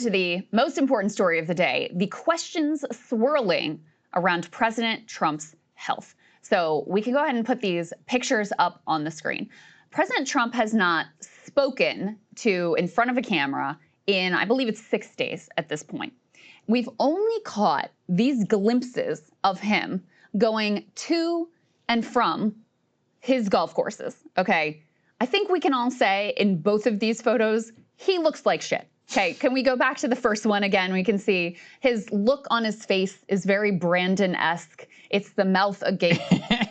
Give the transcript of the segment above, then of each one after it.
To the most important story of the day, the questions swirling around President Trump's health. So we can go ahead and put these pictures up on the screen. President Trump has not spoken to in front of a camera in, I believe it's 6 days at this point. We've only caught these glimpses of him going to and from his golf courses, okay? I think we can all say in both of these photos, he looks like shit. Okay, can we go back to the first one again? We can see his look on his face is very Brandon-esque. It's the mouth agape.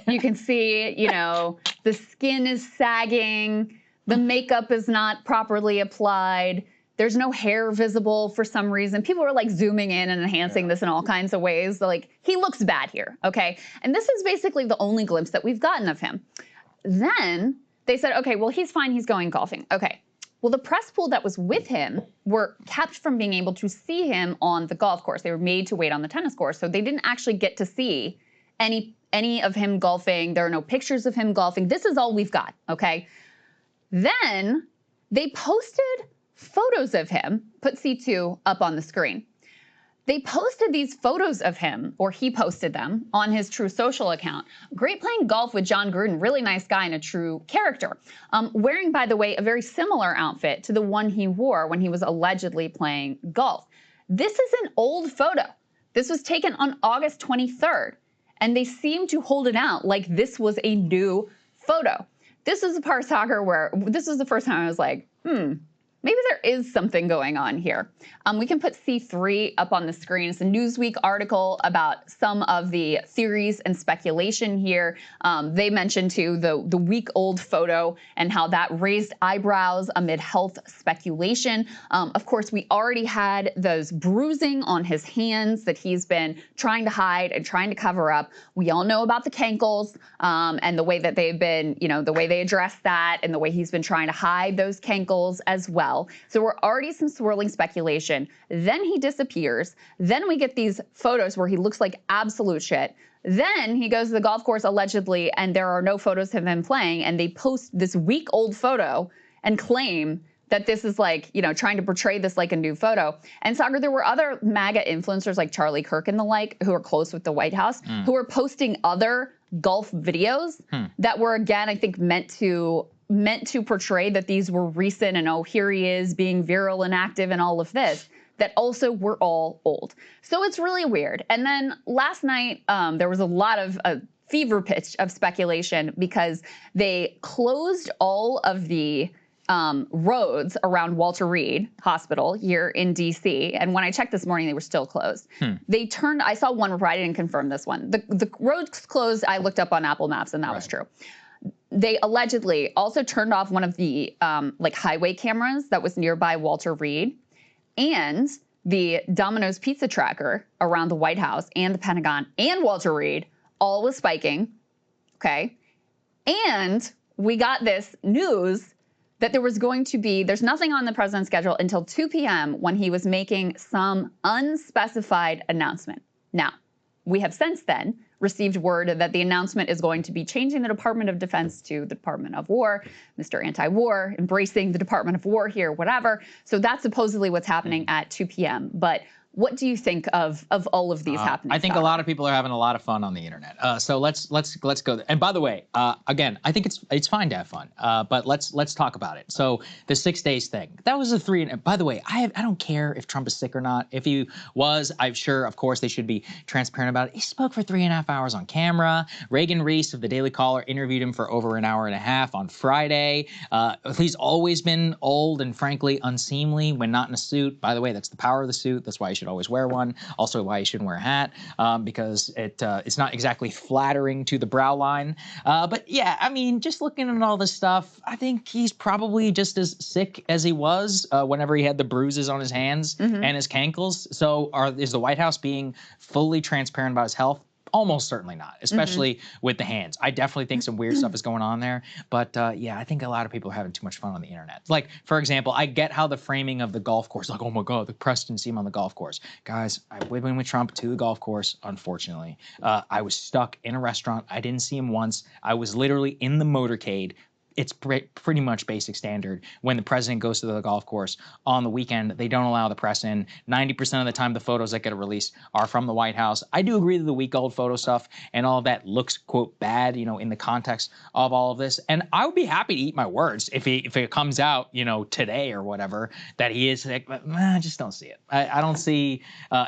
You can see, you know, the skin is sagging. The makeup is not properly applied. There's no hair visible for some reason. People are like zooming in and enhancing this in all kinds of ways. So, like, he looks bad here, okay? And this is basically the only glimpse that we've gotten of him. Then they said, okay, well, he's fine. He's going golfing. Okay. Well, the press pool that was with him were kept from being able to see him on the golf course. They were made to wait on the tennis course. So they didn't actually get to see any of him golfing. There are no pictures of him golfing. This is all we've got, okay? Then they posted photos of him, put C2 up on the screen. They posted these photos of him, or he posted them, on his True Social account. Great playing golf with John Gruden, really nice guy and a true character. Wearing, by the way, a very similar outfit to the one he wore when he was allegedly playing golf. This is an old photo. This was taken on August 23rd, and they seem to hold it out like this was a new photo. This is the part, Saagar, where this was the first time I was like, maybe there is something going on here. We can put C3 up on the screen. It's a Newsweek article about some of the theories and speculation here. They mentioned too the week-old photo and how that raised eyebrows amid health speculation. Of course, we already had those bruising on his hands that he's been trying to hide and trying to cover up. We all know about the cankles and the way that they've been, you know, the way they address that and the way he's been trying to hide those cankles as well. So we're already some swirling speculation. Then he disappears. Then we get these photos where he looks like absolute shit. Then he goes to the golf course allegedly, and there are no photos of him playing, and they post this week-old photo and claim that this is like, you know, trying to portray this like a new photo. And Saagar, there were other MAGA influencers like Charlie Kirk and the like who are close with the White House who are posting other golf videos that were, again, I think meant to portray that these were recent and, oh, here he is being viral and active and all of this, that also were all old. So it's really weird. And then last night, there was a lot of fever pitch of speculation because they closed all of the roads around Walter Reed Hospital here in DC. And when I checked this morning, they were still closed. They turned, I saw one report, I didn't confirm this one. The roads closed, I looked up on Apple Maps and that was true. They allegedly also turned off one of the like highway cameras that was nearby Walter Reed, and the Domino's pizza tracker around the White House and the Pentagon and Walter Reed all was spiking, okay? And we got this news that there was going to be, there's nothing on the president's schedule until 2 p.m. when he was making some unspecified announcement. Now, we have since then received word that the announcement is going to be changing the Department of Defense to the Department of War, Mr. Anti-War, embracing the Department of War here, whatever. So that's supposedly what's happening at 2 p.m. But what do you think of all of these happening? I think a lot of people are having a lot of fun on the internet. So let's go there. And by the way, again, I think it's fine to have fun, but let's talk about it. So the 6 days thing, that was a 3. And by the way, I don't care if Trump is sick or not. If he was, I'm sure, of course, they should be transparent about it. He spoke for 3.5 hours on camera. Reagan Reese of the Daily Caller interviewed him for over an hour and a half on Friday. He's always been old and frankly unseemly when not in a suit. By the way, that's the power of the suit. That's why you should always wear one. Also why you shouldn't wear a hat, because it's not exactly flattering to the brow line. But yeah, I mean, just looking at all this stuff, I think he's probably just as sick as he was whenever he had the bruises on his hands and his cankles. So is the White House being fully transparent about his health? Almost certainly not, especially with the hands. I definitely think some weird stuff is going on there. But yeah, I think a lot of people are having too much fun on the internet. Like, for example, I get how the framing of the golf course, like, oh my God, the press didn't see him on the golf course. Guys, I went with Trump to the golf course, unfortunately. I was stuck in a restaurant. I didn't see him once. I was literally in the motorcade it's pretty much basic standard. When the president goes to the golf course on the weekend, they don't allow the press in. 90% of the time, the photos that get released are from the White House. I do agree that the week-old photo stuff and all of that looks, quote, bad, you know, in the context of all of this. And I would be happy to eat my words if it comes out, you know, today or whatever, that he is sick, but I just don't see it. I don't see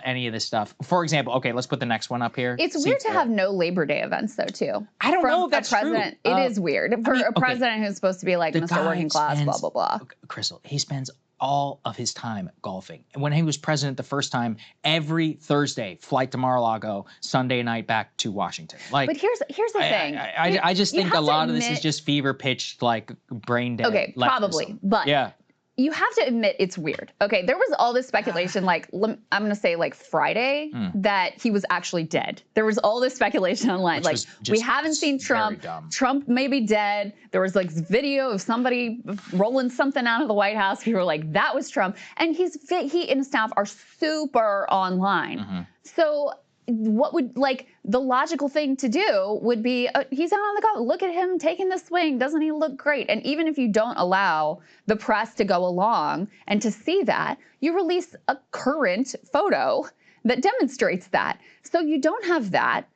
any of this stuff. For example, okay, let's put the next one up here. It's weird to have no Labor Day events, though, too. I don't know if that's true. It is weird. For a president who's supposed to be like Mr. Working Class, blah, blah, blah. Krystal, he spends all of his time golfing. And when he was president the first time, every Thursday, flight to Mar-a-Lago, Sunday night back to Washington. Like, but here's the thing. I just think a lot of this is just fever pitched, like brain dead. Okay, probably. But yeah. You have to admit it's weird. Okay, there was all this speculation, like, I'm going to say like Friday, that he was actually dead. There was all this speculation online. Like, we haven't seen Trump. Trump may be dead. There was like video of somebody rolling something out of the White House. People were like, that was Trump. And he and his staff are super online. So what would, like, the logical thing to do would be, he's out on the golf. Look at him taking the swing. Doesn't he look great? And even if you don't allow the press to go along and to see that, you release a current photo that demonstrates that. So you don't have that.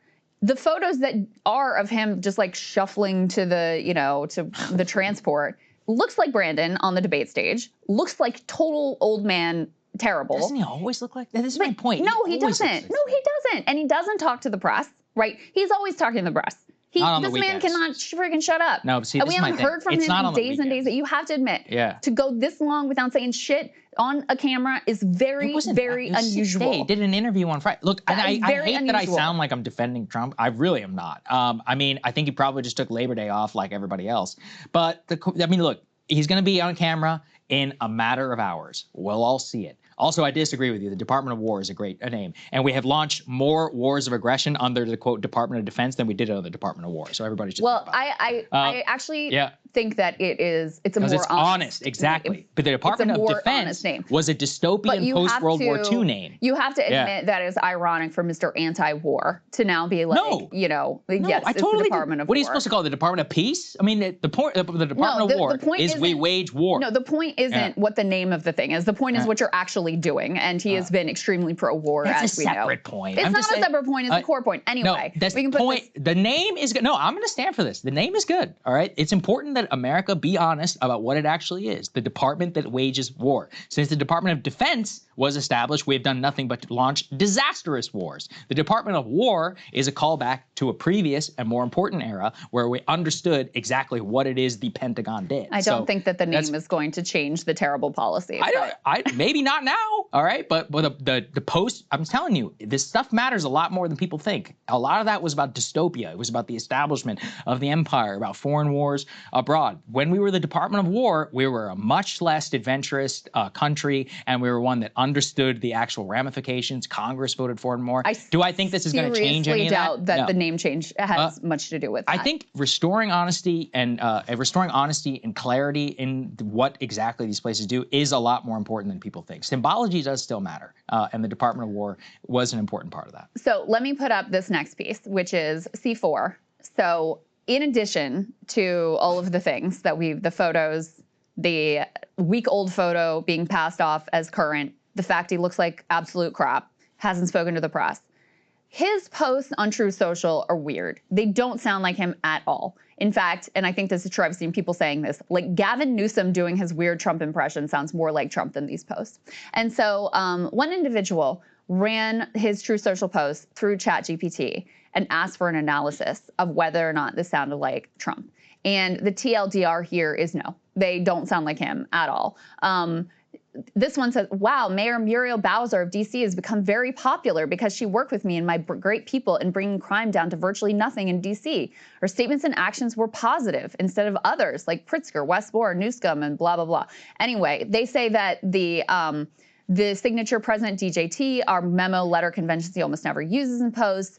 The photos that are of him just like shuffling to the, you know, to the transport, looks like Brandon on the debate stage, looks like total old man terrible. Doesn't he always look like that? This is my point. No, he doesn't. No, he doesn't. And he doesn't talk to the press, right? He's always talking to the press. This man cannot freaking shut up. No, but see, this we haven't heard from him in days and days. That you have to admit, to go this long without saying shit on a camera is very, very unusual. He did an interview on Friday. Look, and I hate that I sound like I'm defending Trump. I really am not. I mean, I think he probably just took Labor Day off like everybody else. But I mean, look, he's going to be on camera in a matter of hours. We'll all see it. Also, I disagree with you. The Department of War is a great name. And we have launched more wars of aggression under the, quote, Department of Defense than we did under the Department of War. So everybody should think about it. I actually think that it's a more honest. Exactly. But the Department of Defense was a dystopian post-World War II name. You have to admit that is ironic for Mr. Anti-War to now be like, you know, yes, it's the Department of War. What are you supposed to call it? The Department of Peace? I mean, the Department of War is we wage war. No, the point isn't what the name of the thing is. The point is what you're actually doing, and he has been extremely pro-war, as we know. That's a separate point. It's not a separate point. It's a core point. Anyway, that's the point. The name is good. No, I'm going to stand for this. The name is good. All right. It's important that America be honest about what it actually is. The department that wages war. Since the Department of Defense was established, we have done nothing but launch disastrous wars. The Department of War is a callback to a previous and more important era where we understood exactly what it is the Pentagon did. I don't think that the name is going to change the terrible policy. Maybe not now. All right. But the post, I'm telling you, this stuff matters a lot more than people think. A lot of that was about dystopia. It was about the establishment of the empire, about foreign wars abroad. When we were the Department of War, we were a much less adventurous country, and we were one that understood the actual ramifications. Congress voted for it more. Do I think this is going to change any of that? I seriously doubt that the name change has much to do with that. I think restoring honesty and clarity in what exactly these places do is a lot more important than people think. Symbology does still matter, and the Department of War was an important part of that. So let me put up this next piece, which is C4. So in addition to all of the things that the photos, the week-old photo being passed off as current, the fact he looks like absolute crap, hasn't spoken to the press. His posts on True Social are weird. They don't sound like him at all. In fact, and I think this is true, I've seen people saying this, like Gavin Newsom doing his weird Trump impression sounds more like Trump than these posts. And so one individual ran his True Social post through ChatGPT and asked for an analysis of whether or not this sounded like Trump. And the TLDR here is no, they don't sound like him at all. This one says, wow, Mayor Muriel Bowser of D.C. has become very popular because she worked with me and my great people in bringing crime down to virtually nothing in D.C. Her statements and actions were positive instead of others like Pritzker, Westmore, Newscomb, and blah, blah, blah. Anyway, they say that the signature President DJT, our memo letter conventions he almost never uses in posts.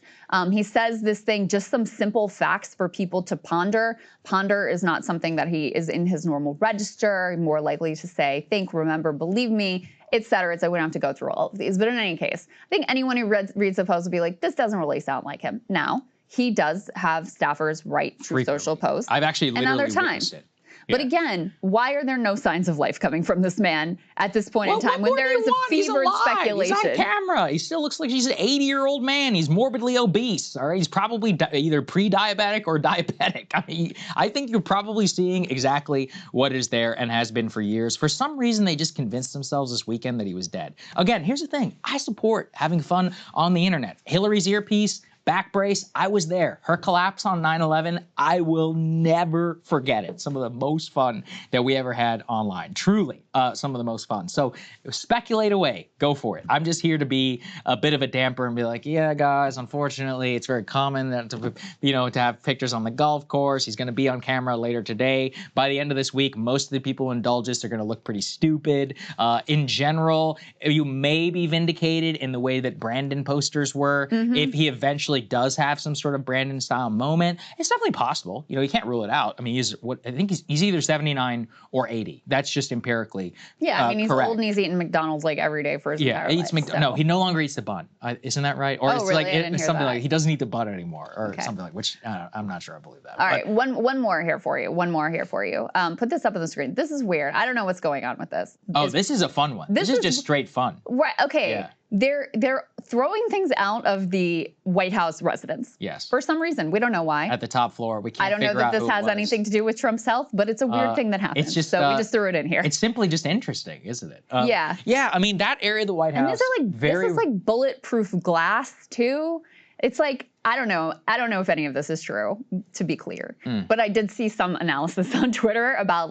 He says this thing, just some simple facts for people to ponder. Ponder is not something that he is in his normal register, more likely to say, think, remember, believe me, et cetera. We don't have to go through all of these. But in any case, I think anyone who reads the post will be like, this doesn't really sound like him. Now, he does have staffers write True Social posts. I've actually literally witnessed it. But again, why are there no signs of life coming from this man at this point in time when there is a fevered speculation? He's on camera. He still looks like he's an 80-year-old man. He's morbidly obese. All right, he's probably either pre-diabetic or diabetic. I mean, I think you're probably seeing exactly what is there and has been for years. For some reason, they just convinced themselves this weekend that he was dead. Again, here's the thing. I support having fun on the internet. Hillary's earpiece, back brace, I was there. Her collapse on 9/11, I will never forget it. Some of the most fun that we ever had online. Truly, some of the most fun. So speculate away. Go for it. I'm just here to be a bit of a damper and be like, yeah, guys, unfortunately, it's very common that to have pictures on the golf course. He's going to be on camera later today. By the end of this week, most of the people who indulge this are going to look pretty stupid. In general, you may be vindicated in the way that Brandon posters were. If he eventually does have some sort of Brandon style moment, it's definitely possible. You can't rule it out. I mean, I think he's either 79 or 80. That's just empirically I mean, he's correct. old and he's eating McDonald's like every day for his entire life. No, he no longer eats the bun. Isn't that right? Or it's really? like it's something like he doesn't eat the bun anymore, or something like which I'm not sure I believe that. All right, one more here for you. One more here for you. Put this up on the screen. This is weird. I don't know what's going on with this. This is a fun one. This is just straight fun. Right. Okay. Yeah. They're throwing things out of the White House residence. Yes. For some reason. We don't know why. At the top floor. We can't I don't know that this has anything to do with Trump's health, but it's a weird thing that happened. It's just, so we just threw it in here. It's simply just interesting, isn't it? Yeah. Yeah, I mean, that area of the White House. And this is like bulletproof glass, too. It's like, I don't know if any of this is true, to be clear. But I did see some analysis on Twitter about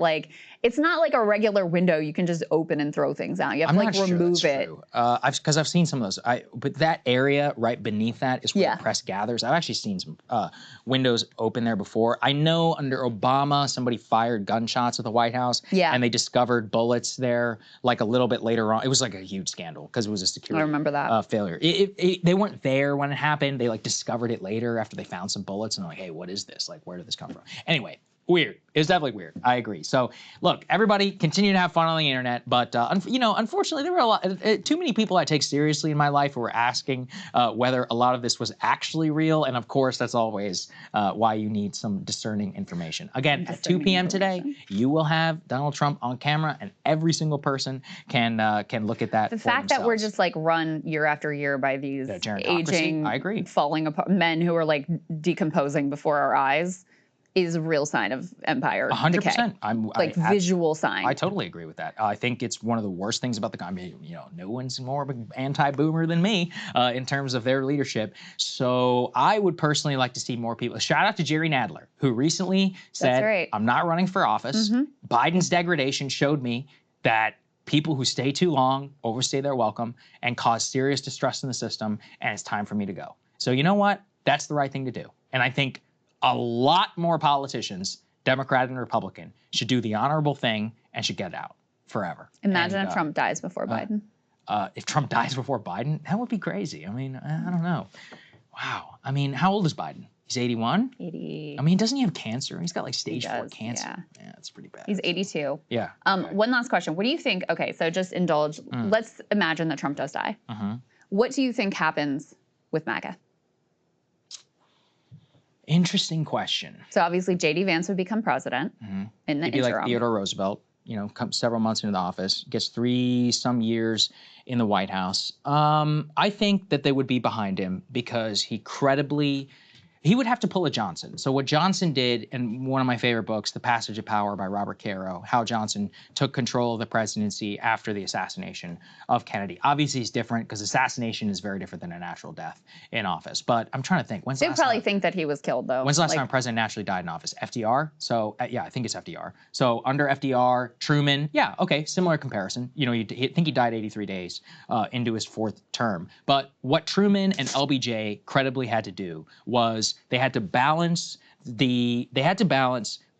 it's not like a regular window you can just open and throw things out. You have to remove it. Because I've seen some of those. But that area right beneath that is where the press gathers. I've actually seen some windows open there before. I know under Obama, somebody fired gunshots at the White House. Yeah. And they discovered bullets there like a little bit later on. It was like a huge scandal because it was a security I remember that. failure. They weren't there when it happened. They discovered it later after they found some bullets and they're like, hey, what is this? Where did this come from? Anyway, weird. It was definitely weird. I agree. So, look, everybody continue to have fun on the internet, but unfortunately, there were too many people I take seriously in my life who were asking whether a lot of this was actually real, and of course, that's always why you need some discerning information. Again, at 2 p.m. today, you will have Donald Trump on camera, and every single person can look at that. The fact that we're just run year after year by these aging, I agree, falling apart men who are decomposing before our eyes is a real sign of empire 100%. Visual sign. I totally agree with that. I think it's one of the worst things about the country. No one's more of an anti-boomer than me in terms of their leadership. So I would personally like to see more people. Shout out to Jerry Nadler, who recently said, I'm not running for office. Biden's degradation showed me that people who stay too long overstay their welcome and cause serious distrust in the system, and it's time for me to go. So you know what? That's the right thing to do. And I think a lot more politicians, Democrat and Republican, should do the honorable thing and should get out forever. Imagine if Trump dies before Biden. If Trump dies before Biden, that would be crazy. I mean, I don't know. Wow. I mean, how old is Biden? He's 81? 80. I mean, doesn't he have cancer? He's got stage 4 cancer. Yeah, that's pretty bad. He's 82. Yeah. One last question. What do you think? Okay, so just indulge. Let's imagine that Trump does die. What do you think happens with MAGA? Interesting question. So obviously J.D. Vance would become president in the He'd be interim. like Theodore Roosevelt, comes several months into the office, gets 3-some years in the White House. I think that they would be behind him because he would have to pull a Johnson. So what Johnson did in one of my favorite books, The Passage of Power by Robert Caro, how Johnson took control of the presidency after the assassination of Kennedy. Obviously, it's different because assassination is very different than a natural death in office. But I'm trying to think. They'd probably think that he was killed, though. When's the last time a president naturally died in office? FDR? So, yeah, I think it's FDR. So under FDR, Truman, yeah, okay, similar comparison. I think he died 83 days into his 4th term. But what Truman and LBJ credibly had to do was they had to balance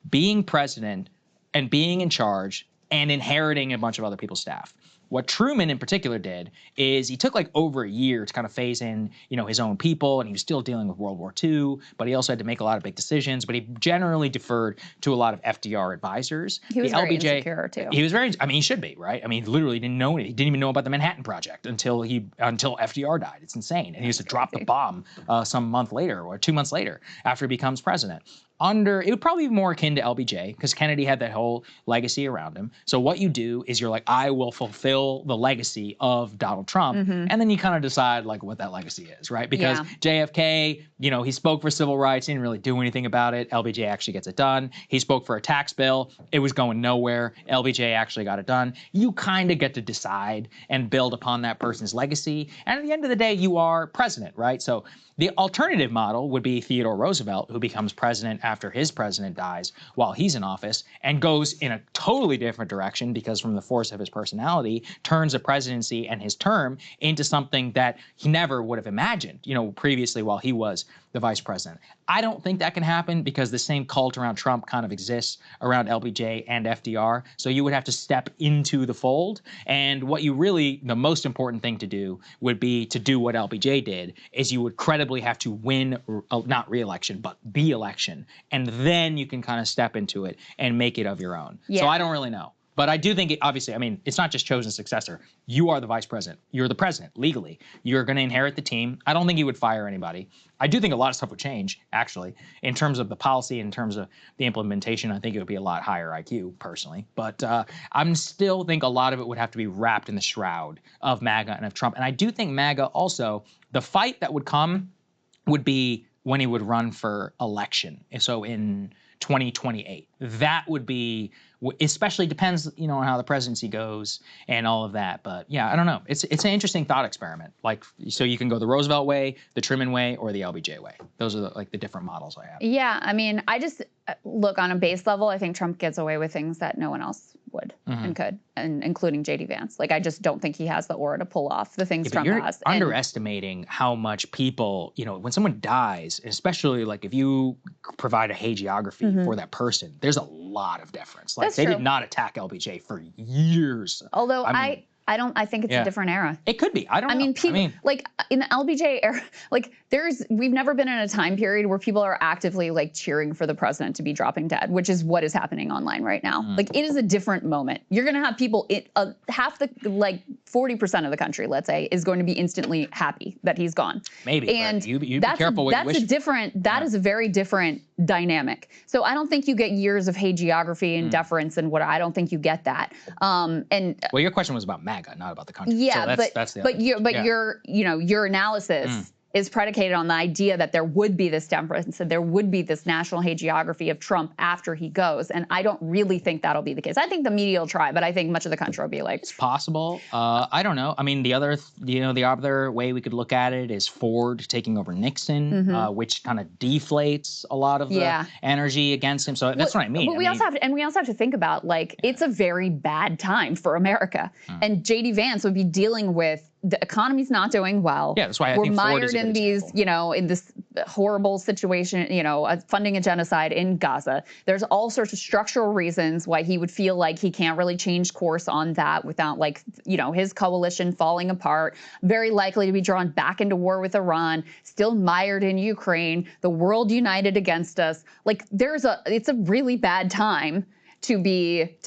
being president and being in charge and inheriting a bunch of other people's staff. What Truman in particular did is he took over a year to kind of phase in, his own people, and he was still dealing with World War II, but he also had to make a lot of big decisions, but he generally deferred to a lot of FDR advisors. He was very insecure, too. He was he should be, right? I mean, literally didn't know he didn't even know about the Manhattan Project until FDR died. It's insane. And he used to drop the bomb some month later or 2 months later after he becomes president. it would probably be more akin to LBJ because Kennedy had that whole legacy around him. So what you do is you're like, I will fulfill the legacy of Donald Trump. And then you kind of decide like what that legacy is, right? Because JFK, you know, he spoke for civil rights, he didn't really do anything about it. LBJ actually gets it done. He spoke for a tax bill. It was going nowhere. LBJ actually got it done. You kind of get to decide and build upon that person's legacy. And at the end of the day, you are president, right? So the alternative model would be Theodore Roosevelt, who becomes president after his president dies while he's in office and goes in a totally different direction because from the force of his personality, turns the presidency and his term into something that he never would have imagined, you know, previously while he was the vice president. I don't think that can happen because the same cult around Trump kind of exists around LBJ and FDR. So you would have to step into the fold. And what you really, the most important thing to do would be to do what LBJ did, is you would credibly have to win, not re-election, but the election. And then you can kind of step into it and make it of your own. Yeah. So I don't really know. But I do think, obviously, I mean, it's not just chosen successor. You are the vice president. You're the president, legally. You're going to inherit the team. I don't think you would fire anybody. I do think a lot of stuff would change, actually, in terms of the policy, in terms of the implementation. I think it would be a lot higher IQ, personally. But I still think a lot of it would have to be wrapped in the shroud of MAGA and of Trump. And I do think MAGA also, the fight that would come would be when he would run for election. So in 2028, that would be, especially depends, you know, on how the presidency goes and all of that. But yeah, I don't know. It's an interesting thought experiment. Like, so you can go the Roosevelt way, the Truman way, or the LBJ way. Those are the different models I have. Yeah, I mean, I just look on a base level. I think Trump gets away with things that no one else would and could, and including J.D. Vance. Like, I just don't think he has the aura to pull off the things Trump has. You're underestimating how much people, you know, when someone dies, especially like if you provide a hagiography for that person, there's a lot of deference. Like, they did not attack LBJ for years. Although I think it's a different era. It could be. I don't know. People, like in the LBJ era, like we've never been in a time period where people are actively like cheering for the president to be dropping dead, which is what is happening online right now. Like, it is a different moment. You're going to have people, half the, like 40% of the country, let's say, is going to be instantly happy that he's gone. Maybe, and you be careful what you wish. That is a very different dynamic. So I don't think you get years of hagiography and deference and I don't think you get that. Well, your question was about MAGA, not about the country. Yeah, so your analysis is predicated on the idea that there would be this deference and there would be this national hagiography of Trump after he goes. And I don't really think that'll be the case. I think the media will try, but I think much of the country will be like, it's possible. I don't know. I mean, the other way we could look at it is Ford taking over Nixon, which kind of deflates a lot of the energy against him. So that's what I mean. But we also have to think about, like, it's a very bad time for America. And J.D. Vance would be dealing with the economy's not doing well. Yeah, that's why I think Ford is a good example. In this horrible situation, funding a genocide in Gaza. There's all sorts of structural reasons why he would feel like he can't really change course on that without, like, his coalition falling apart, very likely to be drawn back into war with Iran, still mired in Ukraine, the world united against us. Like, it's a really bad time to be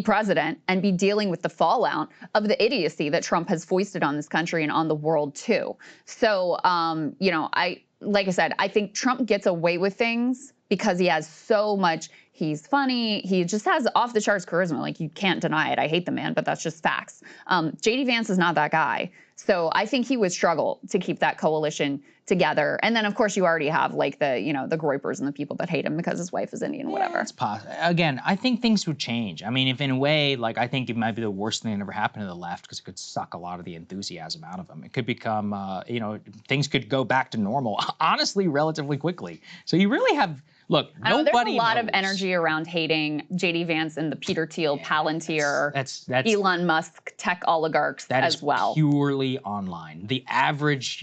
president and be dealing with the fallout of the idiocy that Trump has foisted on this country and on the world too. So, like I said, I think Trump gets away with things because he has so much. He's funny. He just has off the charts charisma. Like, you can't deny it. I hate the man, but that's just facts. J.D. Vance is not that guy. So I think he would struggle to keep that coalition together. And then, of course, you already have, like, the Groypers and the people that hate him because his wife is Indian, whatever. It's possible. Again, I think things would change. I mean, if in a way, like, I think it might be the worst thing that ever happened to the left because it could suck a lot of the enthusiasm out of them. It could become, things could go back to normal, honestly, relatively quickly. So you really have, look, nobody there's a lot of energy around hating J.D. Vance and the Peter Thiel, Palantir, that's Elon Musk, tech oligarchs as well. That is purely online. The average,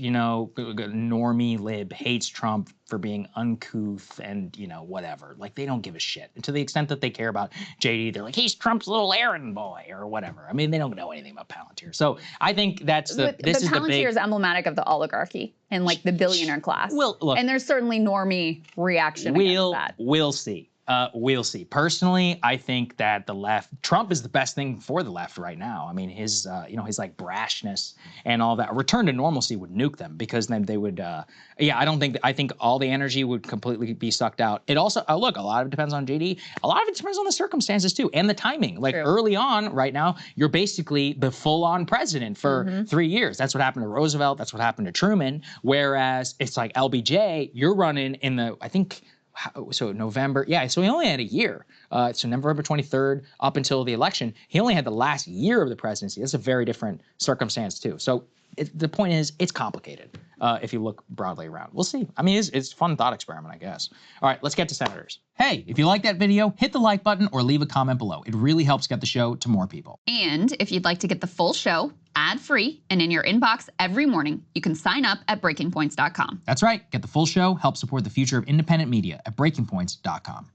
normie lib hates Trump for being uncouth and, whatever. Like, they don't give a shit. And to the extent that they care about JD, they're like, he's Trump's little errand boy or whatever. I mean, they don't know anything about Palantir. So I think Palantir is emblematic of the oligarchy and, like, the billionaire class. Well, look, and there's certainly normie reaction against that. We'll see. We'll see. Personally, I think that the left, Trump is the best thing for the left right now. I mean, his, his like brashness and all that. A return to normalcy would nuke them because then they would, I think all the energy would completely be sucked out. It also, look, a lot of it depends on JD. A lot of it depends on the circumstances too and the timing. Like early on, right now, you're basically the full-on president for 3 years. That's what happened to Roosevelt. That's what happened to Truman. Whereas it's like LBJ, you're running in the, I think, so November, so he only had a year. So November 23rd up until the election, he only had the last year of the presidency. That's a very different circumstance too. So the point is, it's complicated if you look broadly around. We'll see. I mean, it's a fun thought experiment, I guess. All right, let's get to senators. Hey, if you like that video, hit the like button or leave a comment below. It really helps get the show to more people. And if you'd like to get the full show ad-free and in your inbox every morning, you can sign up at breakingpoints.com. That's right. Get the full show, help support the future of independent media at breakingpoints.com.